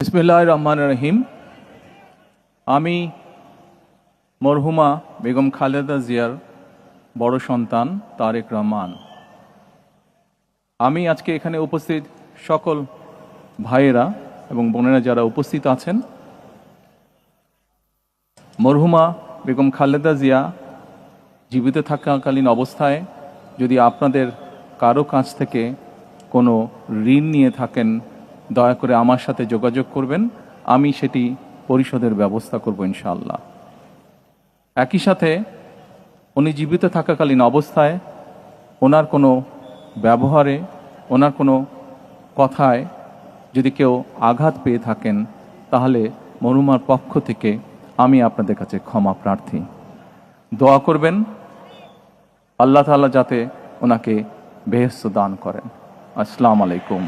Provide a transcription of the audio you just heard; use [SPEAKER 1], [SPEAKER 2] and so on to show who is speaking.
[SPEAKER 1] বিসমিল্লাহির রহমানির রহিম। আমি মরহুমা বেগম খালেদা জিয়ার বড় সন্তান তারেক রহমান। আমি আজকে এখানে উপস্থিত সকল ভাইয়েরা এবং বোনেরা যারা উপস্থিত আছেন, মরহুমা বেগম খালেদা জিয়া জীবিত থাকাকালীন অবস্থায় যদি আপনাদের কারো কাছ থেকে কোনো ঋণ নিয়ে থাকেন, দয়া করে আমার সাথে যোগাযোগ করবেন, আমি সেটি পরিশোধের ব্যবস্থা করব ইনশাআল্লাহ। একই সাথে উনি জীবিত থাকাকালীন অবস্থায় ওনার কোনো ব্যবহারে, ওনার কোনো কথায় যদি কেউ আঘাত পেয়ে থাকেন, তাহলে মরহুমার পক্ষ থেকে আমি আপনাদের কাছে ক্ষমা প্রার্থী। দোয়া করবেন আল্লাহ তাআলা যাতে ওনাকে বেহেশত দান করেন। আসসালামু আলাইকুম।